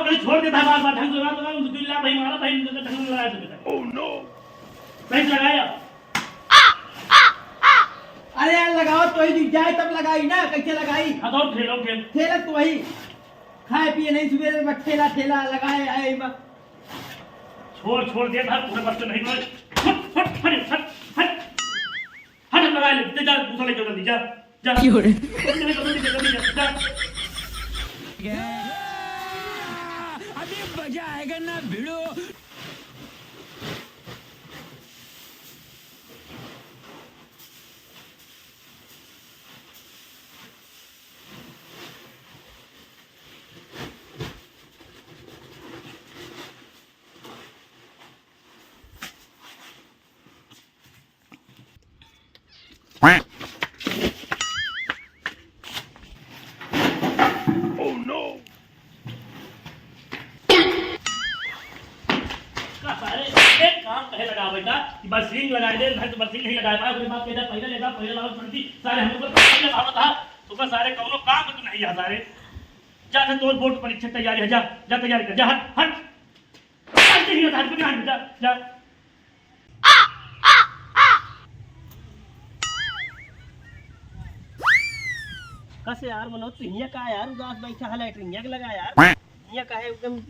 लगाओ कहीं छोड़ देता बार बार ढंग से लगा दो दुल्ला भाई मारा भाई ढंग से लगाया तो बेटा ओह नो सही लगाया अरे यार लगाओ तो ही दिख जाए तब लगाई ना कैसे लगाई हां तो खेलो खेल ठेला तो वही खाए पिए नहीं सुबह में ठेला ठेला लगाए आए छोड़ दे था पूरे बच्चे नहीं मारे हट लगा ले जा दूसरा ले जल्दी जा जा जल्दी जा अभी मजा आएगा ना भिड़ो मशीन लगा दे घर तो मशीन नहीं लगा पाया उसके बाद कहता पहले लाओ पड़ती सारे हम ऊपर पहले लाओ था सुबह सारे कौनो काम तो नहीं आ सारे जा तो तोड़ बोर्ड परीक्षा तैयारी है जा तैयारी कर जा हट नहीं है हट नहीं जा कैसे यार मनोज तू हिया का यार उदास बैठा है लैटरिन के लगा यार हिया का है एकदम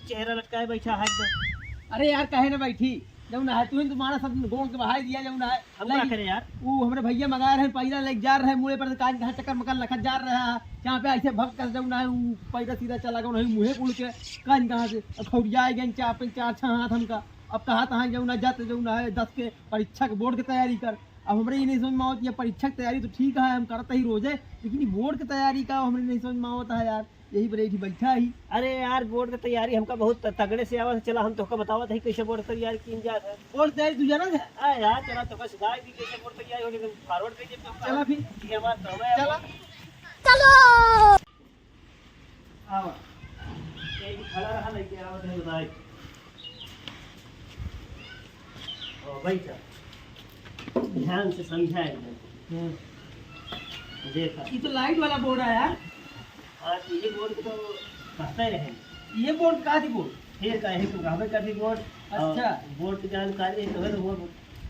चेहरा लटका है बैठा है एकदम अरे यार कहे ना बैठी जब ना है तू तुम्हारा सब गोड़ के बहाई दिया जब ना है हम क्या करें यार वो हमारे भैया मंगा रहे हैं पैसा लेके जा रहे हैं मुँह पर कान कहाँ चक्कर मक्कर लखत जा रहा है यहाँ पे ऐसे भग कर जब ना है पैसा सीधा चला गया नहीं मुँहे उड़ के कान कहाँ से खौरिया गए चार छः हाथ हमका अब कहाँ तहाँ जब ना जाते जब ना है 10 के परीक्षा के बोर्ड की तैयारी कर अब हमारे ये नहीं समझ में आवत ये परीक्षा की तैयारी तो ठीक है हम करते ही रोज है लेकिन बोर्ड की तैयारी का हमारे नहीं समझ में आवता है यार यही बैठी बैठा ही। अरे यार बोर्ड की तैयारी हमका बहुत तगड़े से आवाज चला हम तो बतावा था कैसे बोर्ड तैयारी की जा है बोर्ड तैयारी तू जाना है हां यार चला तो बस सिखाई दी कैसे बोर्ड तैयारी होगी फॉरवर्ड कर दे चला फिर ये बात तो है चलो आवा ये खड़ा रहा लेके आवाज है बताई ओ भाई साहब ध्यान से समझा एकदम देखा ये तो लाइट वाला बोर्ड है यार आज ये बोर्ड तो कहते रहे ये बोर्ड का थी बोर्ड फिर कहे तो गावे का भी बोर्ड अच्छा बोर्ड की जानकारी तो है तो वो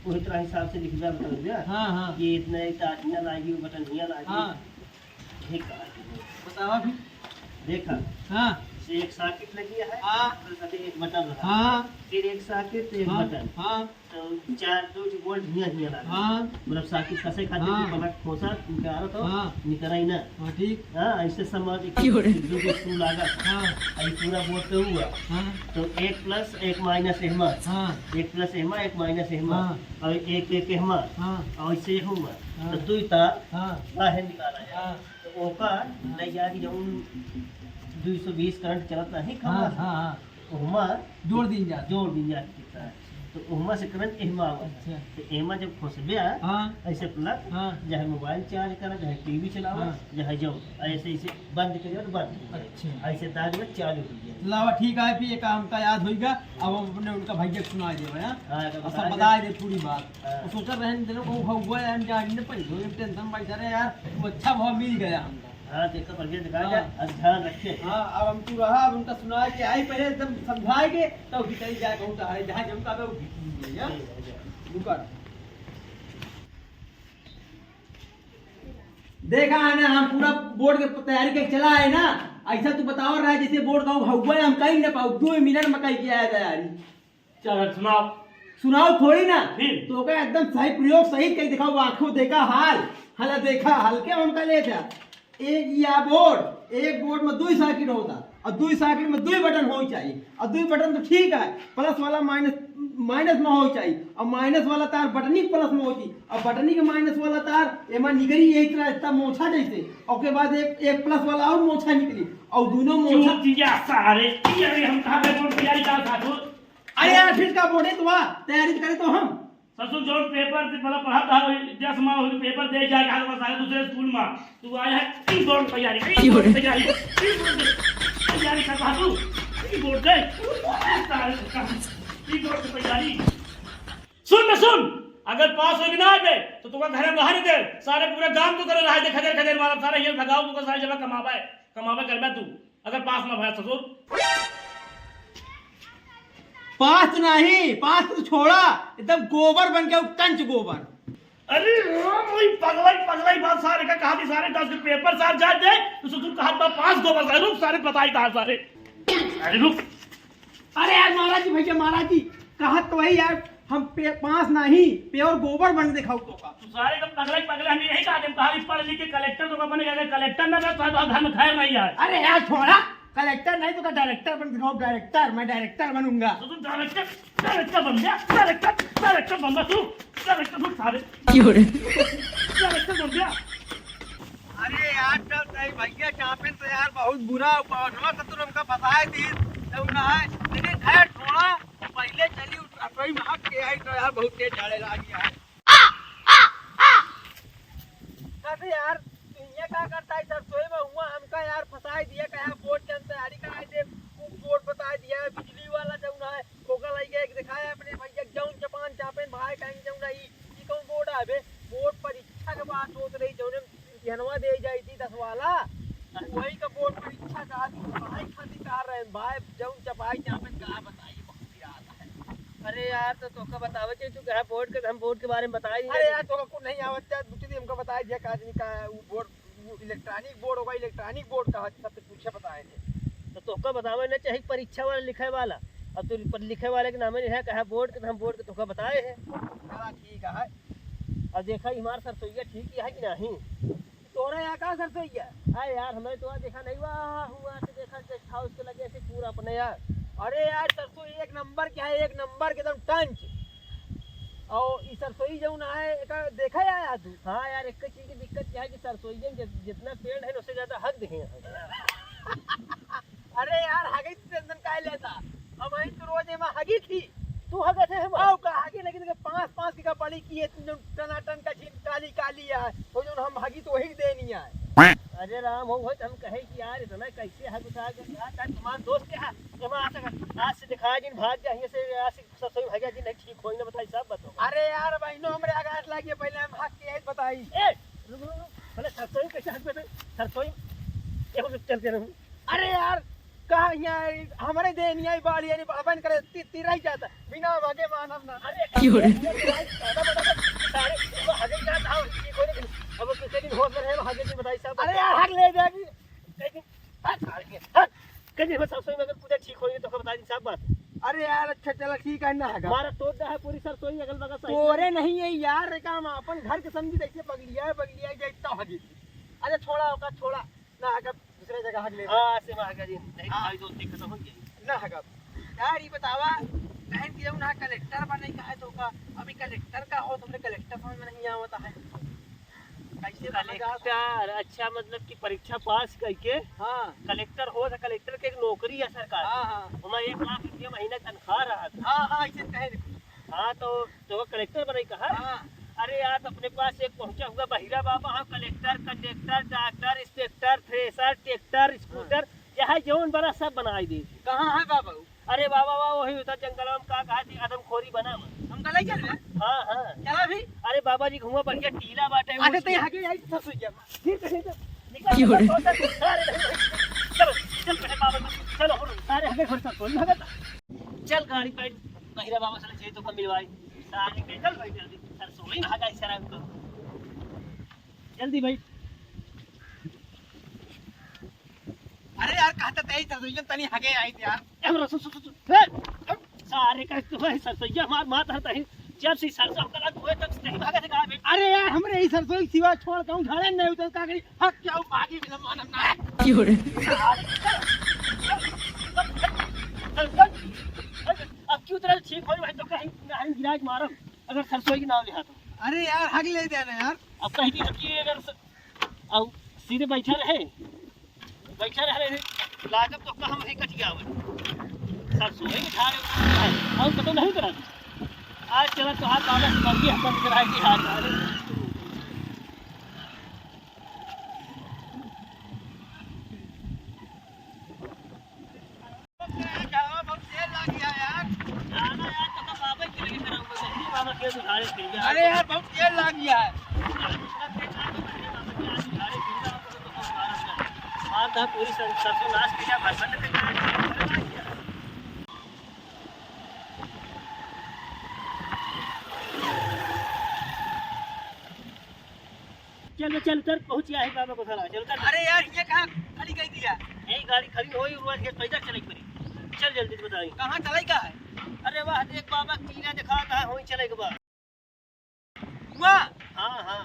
पूरी तरह हिसाब से लिखना बता दिया हाँ ये इतना इतना लागी बटन हिया लागी हाँ ठीक है बतावा भी देखा हाँ एक सॉकेट लगी है हाँ फिर एक बटन रहा हाँ फिर एक सॉकेट एक हाँ बटन हाँ तो चार दो बोल्ट हिया हिया लगा हाँ मतलब सॉकेट कसे खाते हाँ। पलट खोसा निकाला तो हाँ। निकराई ना हाँ ठीक हाँ ऐसे समझ दो के स्क्रू लगा हाँ अभी पूरा बोर्ड पे हुआ हाँ तो एक प्लस एक माइनस एहमा हाँ एक प्लस एहमा एक माइनस एहमा हाँ। और एक एहमा हाँ और इससे एक हुआ हाँ। तो दुई तार हाँ बाहर निकाला जाए हाँ तो ओकर ले जाके जब 220 करंट चलता है हाँ खंभा हाँ से ओहमा जोड़ दी जा जोड़ दी जाती कितना है तो ओहमा से करंट एहमा आवा अच्छा तो एहमा जब खोसबे हाँ ऐसे प्लग हाँ चाहे मोबाइल चार्ज करा चाहे टीवी चलावा हाँ। चाहे जो ऐसे ऐसे बंद करिए तो बंद हो जाए। अच्छा। ऐसे दाग में चालू हो जाए लावा ठीक है फिर एक हमका याद होगा अब हम अपने उनका भैया को सुना दे भैया हाँ, तो सब बता बता दे पूरी बात हाँ। वो सोच रहे हैं तेरे को हुआ है जान ने पर दो टेंशन बैठा रहे यार वो अच्छा भाव मिल गया हमका हाँ देखो परवेज दिखा हाँ। जा अब ध्यान रखे हाँ अब हम तू रहा अब उनका सुना के आई पहले एकदम समझाएंगे तब भीतर जाए कहूँ तो है जहाँ जमका वो भीतर रुका देखा है ना हम पूरा बोर्ड के तैयारी करके चला है ना ऐसा तू बताओ रहा है जैसे बोर्ड का हुआ है हम कहीं ना पाऊ 2 मिनट में कहीं किया है तैयारी चलो सुनाओ सुनाओ थोड़ी ना फिर? तो क्या एकदम सही प्रयोग सही कहीं दिखाओ आंखों देखा हाल हला देखा हल्के हमका ले था एक या बोर्ड एक बोर्ड में 2 सर्किट होता और 2 सर्किट में 2 बटन हो चाहिए और 2 बटन तो ठीक है प्लस वाला माइनस में हो चाहिए और माइनस वाला तार बटनी के प्लस में हो चाहिए और बटनी के माइनस वाला तार एमा निकली एक तरह इतना मोछा जैसे और के बाद एक प्लस वाला और मोछा निकली और दोनों मोछा सारे ये हम कहाँ पे बोर्ड तैयारी कर साथो अरे यार फिर का बोर्ड है तो तैयारी करे तो हम ससुर जो पेपर से मतलब पढ़ा था 10 माह हो पेपर दे जाए कहा सारे दूसरे स्कूल में तू आया है तीन बोर्ड तैयारी तैयारी कर पा तू तीन बोर्ड दे तीन बोर्ड की तैयारी सुन अगर पास हो ना दे तो तुम्हारा घर बाहर दे सारे पूरे गांव को कर रहा है खदेर खदेर मारा सारा ये भगाओ तुमको सारी जगह कमावे करबे तू अगर पास ना भया ससुर पास नहीं, पास तो छोड़ा, एकदम गोबर बन गया, कंच गोबर। अरे वही पगलाई बात सारे का कहा थी सारे 10 के पेपर सार जा दे तो सुन कहा था 5 गो बस रुक सारे बताई कहा सारे। अरे रुक, अरे यार महाराज जी, भैया महाराज जी कहा तो वही यार, हम पास नहीं प्योर गोबर बन दिखाओ तो का। तू सारे का पगले हम यही कहा थे कहा पढ़ लिख के कलेक्टर तो बनेगा, कलेक्टर ना तो घर में खैर नहीं यार। अरे यार छोड़ा, कलेक्टर नहीं तो का डायरेक्टर बन दिखाओ, डायरेक्टर, मैं डायरेक्टर बनूंगा। तो तू डायरेक्टर बन गया, डायरेक्टर बन गया तू, डायरेक्टर तू सारे डायरेक्टर बन गया। अरे यार चल नहीं भैया, चापन तो यार बहुत बुरा उपाय तो तुम हमका बताए दी ना है, लेकिन खैर थोड़ा पहले चली रसोई में हट के आई तो यार बहुत तेज झाड़े लगी है। कैसे यार ये क्या करता है रसोई में हुआ, हमका यार फंसाई दिया, कहा बोर्ड की तैयारी कराई दे, बोर्ड बता दिया है, बिजली वाला जौन है कोका लग गया, दिखाया अपने भैया जौन चपान चापन भाई कहीं जौन है ई कौन बोर्ड है, बोर्ड परीक्षा के बाद सोच रही जौन जनवा दे जाई थी 10 वाला, वही का बोर्ड परीक्षा का भाई खातिर कह रहे हैं भाई जौन चपाई चापन कहा बताइए बहुत याद है। अरे यार तो तोका बतावे के तू कहा बोर्ड के, हम बोर्ड के बारे में बताई नहीं। अरे यार तो को नहीं आवत है, दूसरी हमको बताया दिया का आदमी का वो बोर्ड इलेक्ट्रॉनिक बोर्ड होगा, इलेक्ट्रॉनिक बोर्ड का सबसे पूछे बताए थे। तो तोका बतावे ना चाहिए परीक्षा वाला लिखे वाला, अब तू लिखे वाले के नाम नहीं है, कहा बोर्ड के, हम बोर्ड के तोका बताए हैं। चला ठीक है। अब देखा हमारा सरसोईया ठीक है कि नहीं, तोरा यहाँ का सरसोईया? अरे यार हमें तो देखा नहीं हुआ से देखा गेस्ट हाउस के लगे ऐसे पूरा अपने यार। अरे यार सरसोई एक नंबर क्या है, एक नंबर के एकदम टंच। और इस सरसोई जो ना है एका देखा है तू? हाँ यार एक चीज की दिक्कत क्या है कि सरसोईया में जितना पेड़ है उससे ज्यादा हक दिखे हैं। अरे यार हगी टेंशन का लेता, हम आई तो रोज में हगी थी, तू हगा थे हम आओ का हगी लेकिन 5-5 की कपाली की है, जो टनाटन का चीज काली काली है, वो जो हम हगी तो वही देनी है। अरे राम हो हम कहे कि यार इतना कैसे हग उठा के यार तुम्हारा दोस्त क्या है आज से दिखाया जिन भाग जाइए से आज से सरसोई भाग्या जी नहीं ठीक होई ना बताई सब बताओ। अरे यार बहनों हमरे आगाज लागिए, पहले हम हक के बताई। ए पहले सरसोई कैसे हग पे सरसोई एगो चलते रहूं। अरे यार कहा यहाँ हमारे देनी आई बाड़ी यानी बन करे तीरा ही जाता बिना भागे मानव ना। अरे क्यों रे सारे हगे जाता हो ठीक होने के अब किसी दिन होश में रहे हगे जी बताई सब। अरे यार हक ले जाएगी लेकिन हट कहीं बस सरसोई में अगर पूजा ठीक होई तो बता दी सब बात। अरे यार अच्छा चला ठीक है ना है हमारा तोड़ है पूरी सरसोई अगल बगल सही तोरे नहीं है यार काम अपन घर के समझी देखिए बगलिया जाता हगी। अरे छोड़ा होगा छोड़ा ना हगा दूसरे जगह हग ले। हां से हगा जी नहीं भाई दोस्ती खत्म हो गई ना हगा यार ये बतावा बहन की ना कलेक्टर बने का है तो का अभी कलेक्टर का हो तुमने कलेक्टर समझ में नहीं आवता है कैसे कलेक्टर। अच्छा मतलब कि परीक्षा पास करके हाँ कलेक्टर हो तो कलेक्टर के एक नौकरी है सरकार। हाँ मैं 1 लाख रुपया महीना तनख्वाह रहा था। हाँ ऐसे कहे। हाँ तो कलेक्टर बने कहा। हाँ अरे यार अपने पास एक पहुंचा हुआ बहिरा बाबा हाँ collector conductor doctor inspector thresher tractor scooter यहाँ जौन बना सब बनाई दे। कहाँ है बाबा? अरे बाबा वही होता जंगल में का कहा थी आदमखोरी बना हम कल चल रहे। हाँ हाँ चला भी। अरे बाबा जी घूमा बढ़िया टीला बाटे अरे तो यहाँ के यही सब सुई जा ठीक है चलो चल पहले बाबा चलो सारे हमें घर तक बोल लगा चल गाड़ी पे बहिरा बाबा चले जे तो कम मिलवाई सारे के चल भाई जल्दी सर सोई भागा इस तरह को जल्दी भाई। अरे यार कहता तेई सरसोईया तनी हगे आई थी यार। एम रसो सारे का तो है सरसोईया मार मार हरता है जब से सरसों कला हुए तब से नहीं भागा से कहा। अरे यार हमरे ही सरसोई सिवा छोड़ कहूं झाड़े नहीं उतर का करी हक क्या भागी बिना मानम ना क्यों रे अब क्यों तरह ठीक हो भाई तो कहीं नहीं गिराज मारो अगर सरसोई के नाम लिया तो। अरे यार हग ले देना यार। अब कहीं भी रखिए अगर अब सीधे बैठा रहे लागत तो हम ही कट गया सरसोई में खा रहे और पता नहीं करा आज चला तो हाथ बाबा से बंदी हम बंद करा के हाथ मारे। अरे यार बहुत तेज लग गया है। पूरी सरसों नाश किया चल चल कर पहुंच गया है बाबा को खड़ा चल कर। अरे यार ये कहाँ खड़ी गई दिया? यही गाड़ी खड़ी होई हुआ है पैदल चले पड़ी। चल जल्दी से बताई कहाँ चलाई का है? अरे वाह देख बाबा टीना दिखा था वहीं चले के बाद। वाह हाँ हाँ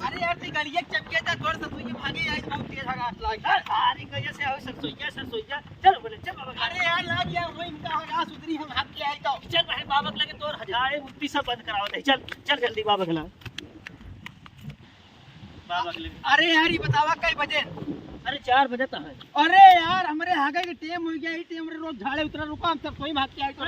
अरे यार ती गलिया चपके था थोड़ा सा तुझे भागे आज बहुत तेज हगास लाग। अरे कहिए से हो सरसोईया चल बोले चल बाबा। अरे यार लाग गया वो इनका हगास उतरी हम हाथ के आई तो। चल बहन बाबा के लगे तोर हजारे मुक्ति सब बंद करावत है। चल चल जल्दी बाबा के लगे बाबा के लगे। अरे यार ये बतावा कई बजे? अरे 4 बजे तक है। अरे यार हमारे हागे के टाइम हो गया, ई टाइम रे रोज झाड़े उतरा रुका हम सब कोई भाग के आई तो।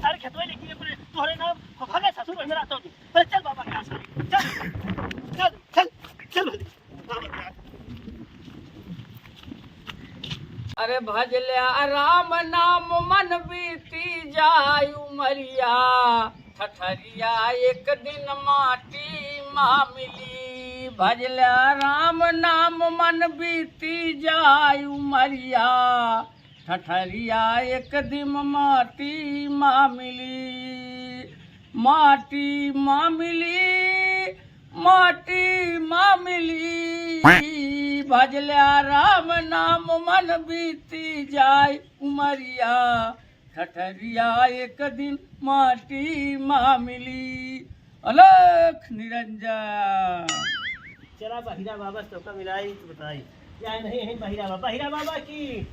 सारे खेतों लेके तोहरे नाम भागे ससुर में रहता हूँ। चल बाबा के आसपास चल चल चल चल बाबा के आसपास। अरे भजल्या राम नाम मन बीती जाय उमरिया ठठरिया एक दिन माटी माँ मिली। भजल्या राम नाम मन बीती जाय उमरिया ठठरिया एक दिन माटी माँ मिली। माटी माँ मिली माटी माँ मिली। भजल्या राम नाम मन बीती जाय उमरिया ठठरिया एक दिन माटी माँ मिली। अलख निरंजन। चला बहिरा बाबा सबका मिलाई तो बताई या नहीं है बहिरा बाबा की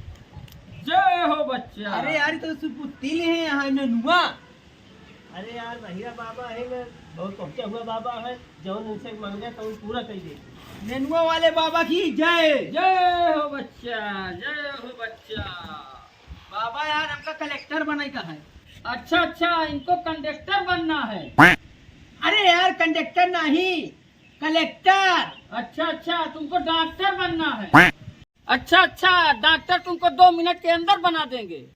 जय हो बच्चा। अरे यार ये तो सुपुती ले हैं यहाँ ननुआ। अरे यार बहिरा बाबा है मैं बहुत पहुंचा हुआ बाबा है जौन उनसे मांगे तो पूरा कर दे। ननुआ वाले बाबा की जय। जय हो बच्चा जय हो बच्चा। बाबा यार हमका कलेक्टर बनाई का है। अच्छा अच्छा इनको कंडक्टर बनना है। अरे यार कंडक्टर नहीं कलेक्टर। अच्छा अच्छा तुमको डॉक्टर बनना है। अच्छा अच्छा डॉक्टर तुमको 2 मिनट के अंदर बना देंगे।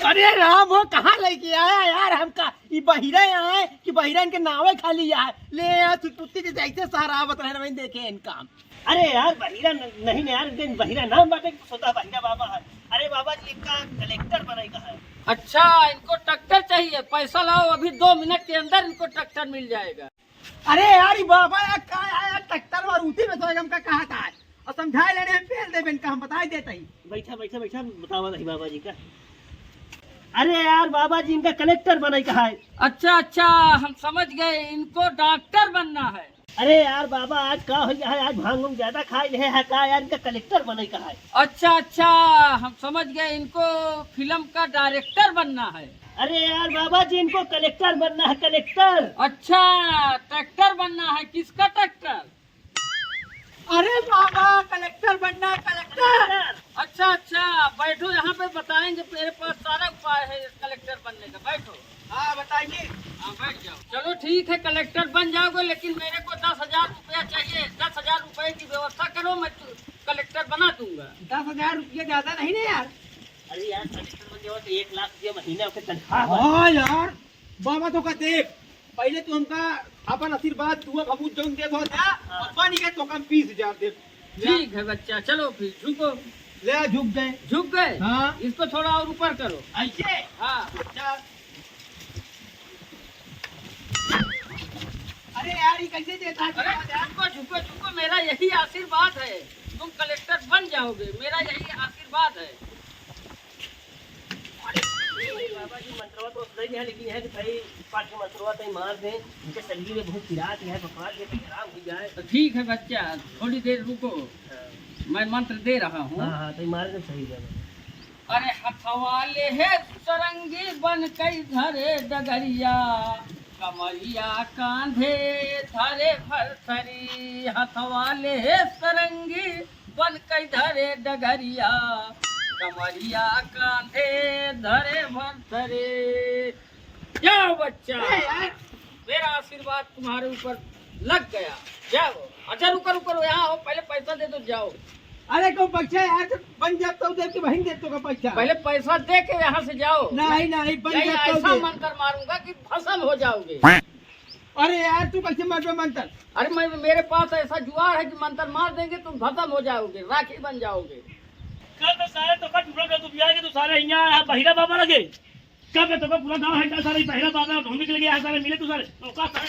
अरे राम वो कहाँ लेके आया यार हमका? ये बहिरा यहाँ है कि बहिरा इनके नावे खाली है ले यार सुपुती जैसे ऐसे सहारा बता रहे देखे इनका। अरे यार बहिरा नहीं यार बहिरा नाम बाटे सोता बहिरा बाबा है। अरे बाबा जी इनका कलेक्टर बनाएगा है। अच्छा इनको ट्रैक्टर चाहिए पैसा लाओ अभी 2 मिनट के अंदर इनको ट्रैक्टर मिल जाएगा। अरे यार ये बाबा यार का यार ट्रैक्टर मारुति में तो हमका कहा था और समझाए लेने फेल दे इनका हम बता देते ही। बैठा बैठा बैठा बतावा नहीं बाबा जी का। अरे यार बाबा जी इनका कलेक्टर बनाएगा है। अच्छा अच्छा हम समझ गए इनको डॉक्टर बनना है। अरे यार बाबा आज का हो गया है आज भांग ज्यादा खाए रहे है का यार इनका कलेक्टर बनाएगा है। अच्छा अच्छा हम समझ गए इनको फिल्म का डायरेक्टर बनना है। अरे यार बाबा जी इनको कलेक्टर बनना है कलेक्टर। अच्छा ट्रैक्टर बनना है किसका ट्रैक्टर? अरे बाबा कलेक्टर बनना है कलेक्टर। अच्छा अच्छा बैठो यहाँ पे बताएंगे मेरे पास सारा उपाय है कलेक्टर बनने का। बैठो। हाँ बताइए। हाँ बैठ जाओ। चलो ठीक है कलेक्टर बन जाओगे लेकिन मेरे को 10,000 रुपया चाहिए। 10,000 रुपए की व्यवस्था करो मैं कलेक्टर बना दूंगा। 10,000 रुपया ज्यादा नहीं ना यार? अरे यार कलेक्टर बन जाओ तो 1 लाख रुपया महीना के तनख्वाह है। हाँ यार बाबा तो का देख पहले तू हमका अपन आशीर्वाद दुआ भबूत जौन दे दो था और पानी के तो कम 20,000 दे। ठीक है बच्चा चलो फिर झुको। ले झुक गए। झुक गए। हाँ इसको थोड़ा और ऊपर करो। ऐसे। हाँ अच्छा अरे यार ये कैसे देता है? अरे झुको झुको झुको मेरा यही आशीर्वाद है तुम कलेक्टर बन जाओगे मेरा यही आशीर्वाद है। बाबा जी मंत्रवा तो नहीं है लेकिन है कि भाई पाठ के मंत्रवा तो मार दें इनके शरीर में बहुत पीड़ा है बुखार के खराब हो जाए। तो ठीक है बच्चा थोड़ी देर रुको मैं मंत्र दे रहा हूँ। हाँ तो मार दे सही है। अरे हथवाले है सरंगी बन कई धरे डगरिया कमरिया कांधे धरे भरथरी। हथवाले है सरंगी बन कई धरे डगरिया कमरिया कांधे धरे भरथरे। जाओ बच्चा मेरा आशीर्वाद तुम्हारे ऊपर लग गया जाओ। अच्छा रुको रुको यहाँ हो पहले पैसा दे दो जाओ। अरे को पैसा यार बन जाता हूँ देख के वहीं दे तो का पैसा। पहले पैसा दे के यहाँ से जाओ। नहीं नहीं बन यही जाता ऐसा हूँ। मंत्र मारूंगा कि भस्म हो जाओगे। अरे यार तू कैसे मार मंत्र? अरे मैं मेरे पास ऐसा जुआर है कि मंत्र मार देंगे तुम भस्म हो जाओगे राखी बन जाओगे। कल तो सारे तो कट टुकड़ा कर तू बिया के तो सारे यहाँ बहिरा बाबा लगे कब है तो पूरा गांव है सारे पहला बाबा ढूंढने के लिए गया सारे मिले तो सारे तो का सारे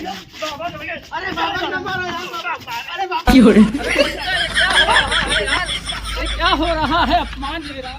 अरे बाबा न मारो यार बाबा। अरे बाबा अरे क्या हो रहा है यार? ये क्या हो रहा है? अपमान ले रहा